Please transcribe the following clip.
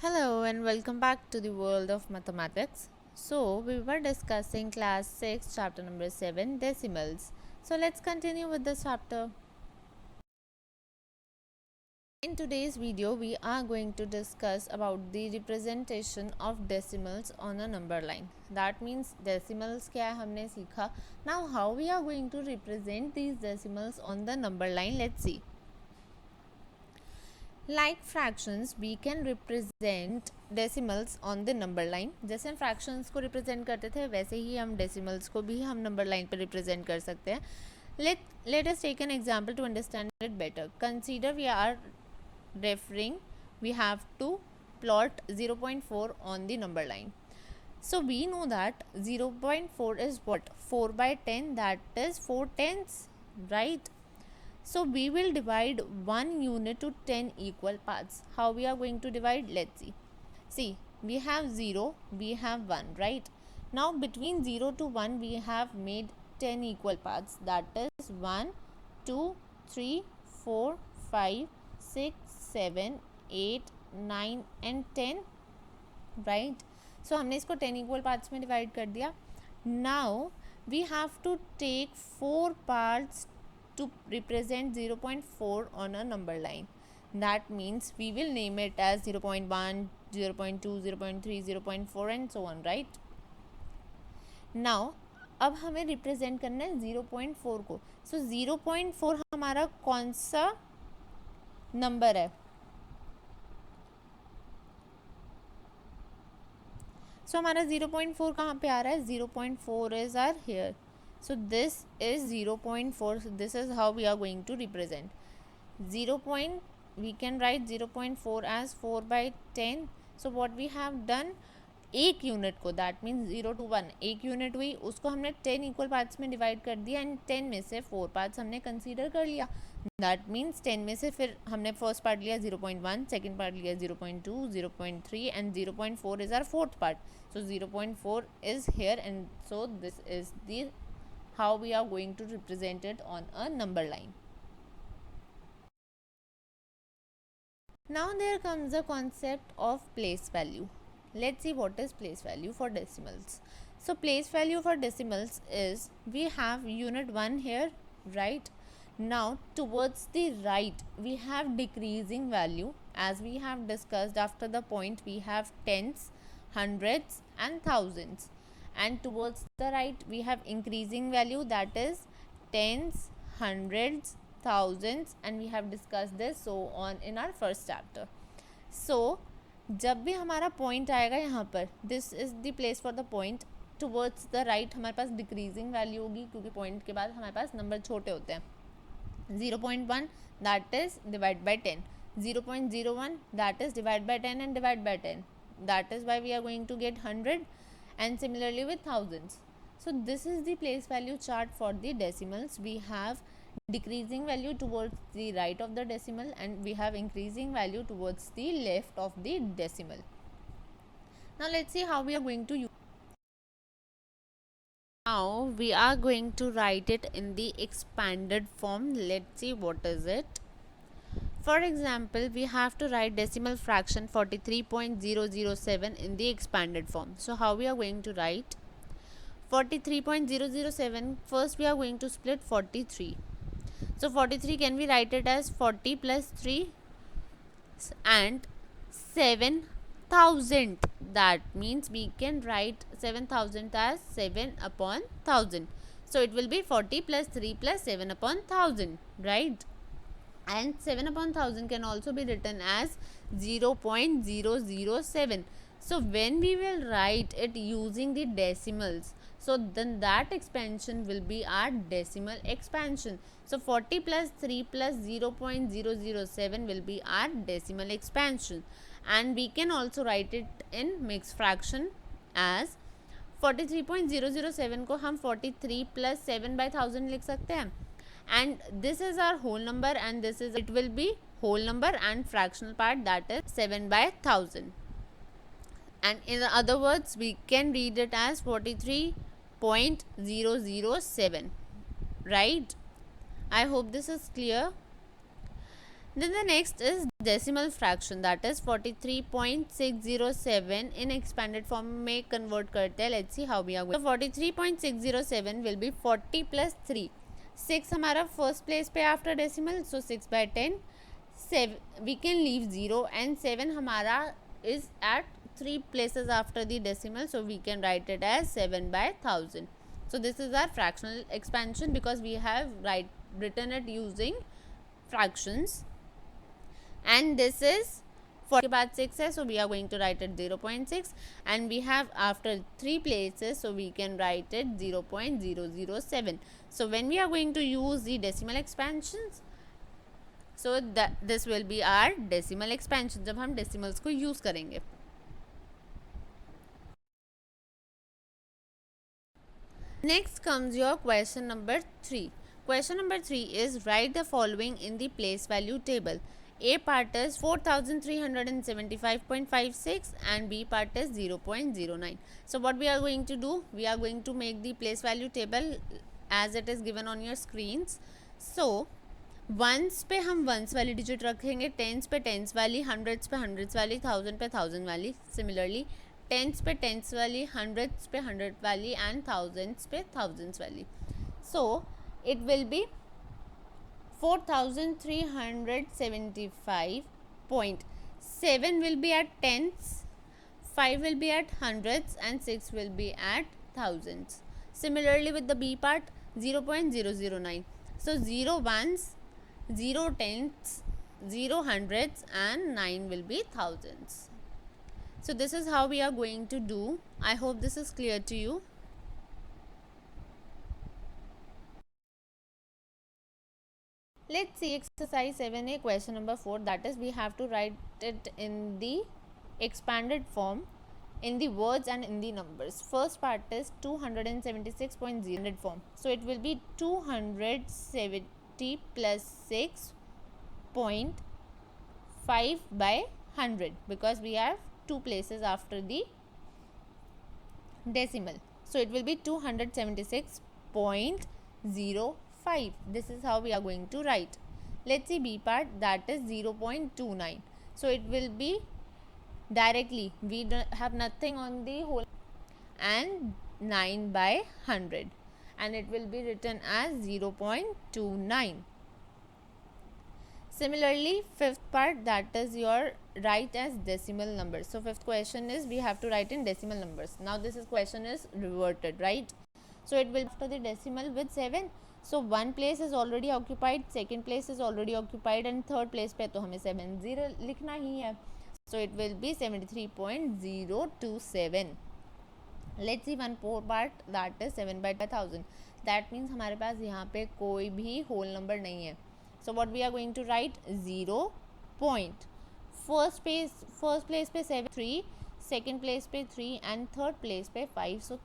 Hello and welcome back to the world of mathematics. So, we were discussing class 6 chapter number 7 decimals. So, let's continue with this chapter. In today's video, we are going to discuss about the representation of decimals on a number line. That means decimals क्या है हमने सीखा. Now, how we are going to represent these decimals on the number line? Let's see. Like fractions, we can represent decimals on the number line. जैसे हम fractions को represent करते थे वैसे ही हम decimals को भी हम number line पे represent कर सकते हैं. Let us take an example to understand it better. Consider we have to plot 0.4 on the number line. So we know that 0.4 is what? 4 by 10, that is 4 tenths, right? So we will divide 1 unit to 10 equal parts. How we are going to divide? Let's see. See, we have 0, we have 1, right? Now between 0 to 1 we have made 10 equal parts. That is 1, 2, 3, 4, 5, 6, 7, 8, 9 and 10, right? So हमने इसको 10 equal parts में divide कर दिया. Now we have to take 4 parts to represent 0.4 on a number line. That means we will name it as 0.1, 0.2, 0.3, 0.4 and so on, right? Now अब हमें represent करना है 0.4 को. So 0.4 हमारा कौन सा नंबर है? So हमारा 0.4 कहाँ पे आ रहा है? 0.4 is our here. So this is 0.4. So this is how we are going to represent. We can write 0.4 as 4 by 10. So what we have done, एक यूनिट को, दैट मीन्स 0 to 1 एक unit हुई, उसको हमने 10 इक्वल पार्ट्स में divide कर दिया and 10 में से 4 पार्ट्स हमने कंसीडर कर लिया. दैट मीन्स 10 में से फिर हमने फर्स्ट पार्ट लिया 0.1, सेकेंड पार्ट लिया 0.2, 0.3 and 0.4 is our fourth part. So 0.4 is here and so this is the how we are going to represent it on a number line. Now there comes the concept of place value. Let's see what is place value for decimals. So place value for decimals is, we have unit 1 here, right? Now towards the right we have decreasing value, as we have discussed. After the point we have tens, hundreds and thousands, and towards the right we have increasing value, that is tens, hundreds, thousands, and we have discussed this so on in our first chapter. So जब भी हमारा point आएगा यहाँ पर, this is the place for the point. Towards the right हमारे पास decreasing value होगी, क्योंकि point के बाद हमारे पास नंबर छोटे होते हैं. 0.1 that is divide by 10, 0.01 that is divide by 10 and divide by 10. That is why we are going to get 100, and similarly with thousands. So this is the place value chart for the decimals. We have decreasing value towards the right of the decimal and we have increasing value towards the left of the decimal. Now let's see how we are going to use. Now we are going to write it in the expanded form. Let's see what is it. For example, we have to write decimal fraction 43.007 in the expanded form. So how we are going to write 43.007? First we are going to split 43. So 43 can we write it as 40 plus 3 and 7,000. That means we can write 7,000 as 7 upon 1000. So it will be 40 plus 3 plus 7 upon 1000, right? And 7 upon 1000 can also be written as 0.007. So when we will write it using the decimals, so then that expansion will be our decimal expansion. So 40 plus 3 plus 0.007 will be our decimal expansion, and we can also write it in mixed fraction as 43.007 को हम 43 plus 7 by 1000 लिख सकते हैं, and this is our whole number and this is, it will be whole number and fractional part, that is 7 by 1000. And in other words we can read it as 43.007, right? I hope this is clear. Then the next is decimal fraction that is 43.607 in expanded form में convert करते हैं. Let's see how we are going. So 43.607 will be 40 plus 3. 6 हमारा first place पे after decimal, so 6 by 10. 7 we can leave 0 and 7 हमारा is at 3 places after the decimal, so we can write it as 7 by 1000. So this is our fractional expansion because we have written it using fractions. And this is 40 के बाद 6 है, so we are going to write it 0.6 and we have after 3 places, so we can write it 0.007. So when we are going to use the decimal expansions, so that this will be our decimal expansion जब हम decimals को use करेंगे. Next comes your question number 3. Question number 3 is write the following in the place value table. A part is 4375.56 and B part is 0.09. So what we are going to do, we are going to make the place value table as it is given on your screens. So once पे हम once वाली digit रखेंगे, tense पे tense वाली, hundreds पे hundreds वाली, thousand पे thousand वाली. सिमिलरली टेंस पे टेंस वाली, हंड्रेड्स पे हंड्रेड वाली एंड थाउजेंड्स पे थाउजेंड्स वाली. So it will be 4375.7 will be at tens, 5 will be at hundreds and 6 will be at thousands. Similarly with the B part, 0.009. So 0 ones, 0 tenths, 0 hundreds and 9 will be thousands. So this is how we are going to do. I hope this is clear to you. Let's see exercise 7a question number 4, that is we have to write it in the expanded form in the words and in the numbers. First part is 276.0 form. So it will be 270 plus 6.5 by 100 because we have 2 places after the decimal. So it will be 276.05. This is how we are going to write. Let's see B part, that is 0.29. So it will be directly, we have nothing on the whole, and 9 by 100 and it will be written as 0.29. Similarly fifth part, that is your write as decimal numbers. So fifth question is we have to write in decimal numbers. Now this is question is reverted, right? So it will after the decimal with 7. So one place is already occupied, second place is already occupied and third place पे तो हमें 70 लिखना ही है. So it will be 73.027. Let's see one more part, that is 7 by 1000. That means हमारे पास यहाँ पे कोई भी whole number नहीं है. So what we are going to write, 0 point. First place पे 7, 3, second place पे 3 and third place पे 5. So